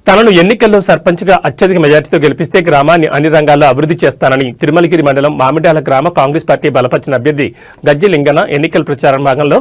తనను ఎన్నికల్లో సర్పంచ్గా అత్యధిక మెజార్టీతో గెలిపిస్తే గ్రామాన్ని అన్ని రంగాల్లో అభివృద్ధి చేస్తానని తిరుమలగిరి మండలం మామిడాల గ్రామ కాంగ్రెస్ పార్టీ బలపరిచిన అభ్యర్థి గజ్జి లింగన ఎన్నికల ప్రచారం భాగంలో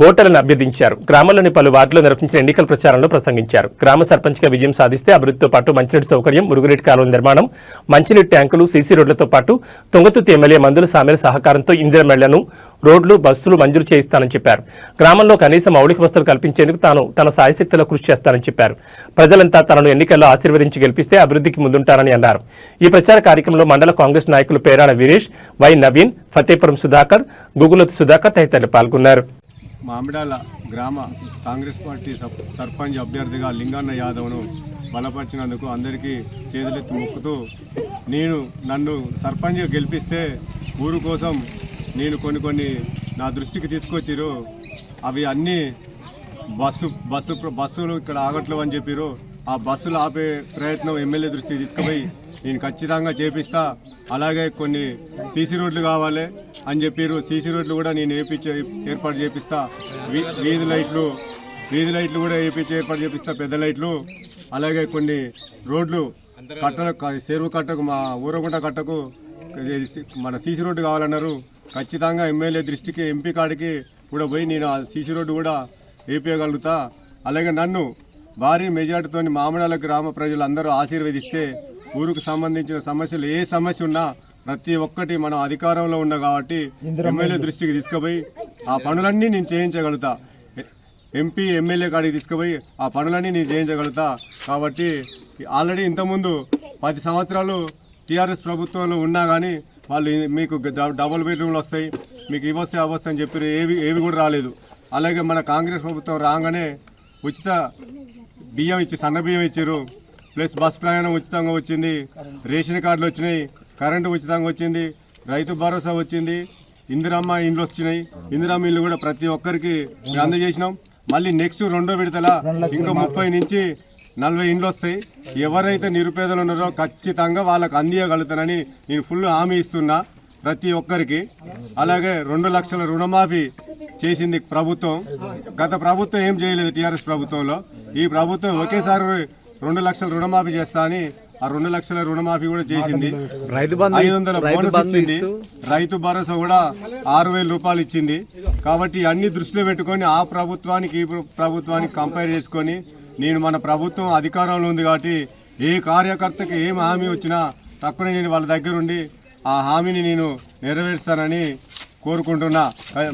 ఓటర్లను అభ్యర్థించారు. గ్రామంలోని పలు వార్డుల్లో నిర్వహించిన ఎన్నికల ప్రచారంలో ప్రసంగించారు. గ్రామ సర్పంచ్గా విజయం సాధిస్తే అభివృద్ధితో పాటు మంచినీటి సౌకర్యం, మురుగునీటి కాలువ నిర్మాణం, మంచినీటి ట్యాంకులు, సీసీ రోడ్లతో పాటు తుంగతుర్తి ఎమ్మెల్యే మందుల సామెల సహకారంతో ఇందిరమెళ్లను, రోడ్లు, బస్సులు మంజూరు చేయిస్తానని చెప్పారు. గ్రామంలో కనీస మౌలిక వసతులు కల్పించేందుకు తాను తన సాయశక్తిలో కృషి చేస్తానని చెప్పారు. ప్రజలంతా తనను ఎన్నికల్లో ఆశీర్వదించి గెలిపిస్తే అభివృద్ధికి ముందుంటారని అన్నారు. ఈ ప్రచార కార్యక్రమంలో మండల కాంగ్రెస్ నాయకులు పేరాణ వీరేష్, వై నవీన్, ఫతేపురం సుధాకర్, గుగులతి సుధాకర్ తదితరులు పాల్గొన్నారు. మామిడాల గ్రామ కాంగ్రెస్ పార్టీ సర్పంచ్ అభ్యర్థిగా లింగన్న యాదవ్ను బలపరిచినందుకు అందరికీ చేతులెత్తి మొక్కుతూ, నన్ను సర్పంచ్గా గెలిపిస్తే ఊరు కోసం కొన్ని నా దృష్టికి తీసుకొచ్చిరు. అవి అన్నీ బస్సులు ఇక్కడ ఆగట్లేవు అని చెప్పారు. ఆ బస్సులు ఆపే ప్రయత్నం ఎమ్మెల్యే దృష్టికి తీసుకుపోయి నేను ఖచ్చితంగా చేపిస్తా. అలాగే కొన్ని సీసీ రోడ్లు కావాలి అని చెప్పారు. సీసీ రోడ్లు కూడా నేను ఏర్పాటు చేపిస్తా. వీధి లైట్లు కూడా ఏర్పాటు చేపిస్తా, పెద్ద లైట్లు. అలాగే కొన్ని రోడ్లు చెరువు కట్టకు, మా ఊరగుంట కట్టకు మన సీసీ రోడ్డు కావాలన్నారు. ఖచ్చితంగా ఎమ్మెల్యే దృష్టికి, ఎంపీ కాడికి కూడా పోయి నేను ఆ సీసీ రోడ్డు కూడా వేపించగలుగుతా. అలాగే నన్ను భారీ మెజార్టీతో మామిడాల గ్రామ ప్రజలు అందరూ ఆశీర్వదిస్తే ఊరుకు సంబంధించిన సమస్యలు ఏ సమస్య ఉన్నా ప్రతి ఒక్కటి మనం అధికారంలో ఉన్నా కాబట్టి ఎమ్మెల్యే దృష్టికి తీసుకుపోయి ఆ పనులన్నీ నేను చేయించగలుగుతా. ఎంపీ ఎమ్మెల్యే కాడికి తీసుకుపోయి ఆ పనులన్నీ నేను చేయించగలుగుతా. కాబట్టి ఆల్రెడీ ఇంతకుముందు 10 సంవత్సరాలు టీఆర్ఎస్ ప్రభుత్వంలో ఉన్నా కానీ వాళ్ళు మీకు డబుల్ బెడ్రూమ్లు వస్తాయి, మీకు ఇవి వస్తాయి, అవి వస్తాయి అని చెప్పారు. ఏవి కూడా రాలేదు. అలాగే మన కాంగ్రెస్ ప్రభుత్వం రాగానే ఉచిత బియ్యం ఇచ్చి, సన్న బియ్యం ఇచ్చారు. ప్లస్ బస్ ప్రయాణం ఉచితంగా వచ్చింది, రేషన్ కార్డులు వచ్చినాయి, కరెంటు ఉచితంగా వచ్చింది, రైతు భరోసా వచ్చింది, ఇందిరమ్మ ఇండ్లు వచ్చినాయి. ఇందిరమ్మ ఇల్లు కూడా ప్రతి ఒక్కరికి అందజేసినాం. మళ్ళీ నెక్స్ట్ 2వ విడతల ఇంకా 30 నుంచి 40 ఇండ్లు వస్తాయి. ఎవరైతే నిరుపేదలు ఉన్నారో ఖచ్చితంగా వాళ్ళకు అందియగలుగుతానని నేను ఫుల్ హామీ ఇస్తున్నా ప్రతి ఒక్కరికి. అలాగే 2 లక్షల రుణమాఫీ చేసింది ప్రభుత్వం. గత ప్రభుత్వం ఏం చేయలేదు టీఆర్ఎస్ ప్రభుత్వంలో. ఈ ప్రభుత్వం ఒకేసారి 2 లక్షల రుణమాఫీ చేస్తా అని ఆ 2 లక్షల రుణమాఫీ కూడా చేసింది. 500 బోనస్ ఇచ్చింది. రైతు భరోసా కూడా 6,000 రూపాయలు ఇచ్చింది. కాబట్టి అన్ని దృష్టిలో పెట్టుకొని ఆ ప్రభుత్వానికి ఈ ప్రభుత్వానికి కంపేర్ చేసుకొని మన ప్రభుత్వం అధికారంలో ఉంది కాబట్టి ఏ కార్యకర్తకి ఏం హామీ వచ్చినా తక్కువనే నేను వాళ్ళ దగ్గర ఉండి ఆ హామీని నేను నెరవేరుస్తానని కోరుకుంటున్నా.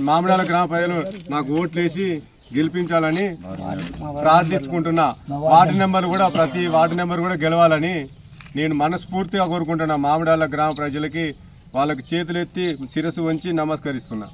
మామిడాల గ్రామ ప్రజలు నాకు ఓట్లేసి గెలిపించాలని ప్రార్థించుకుంటున్నా. ప్రతి వార్డు నెంబర్ కూడా గెలవాలని నేను మనస్ఫూర్తిగా కోరుకుంటున్నా. మామిడాల గ్రామ ప్రజలకి వాళ్ళకి చేతులెత్తి శిరస్సు వంచి నమస్కరిస్తున్నా.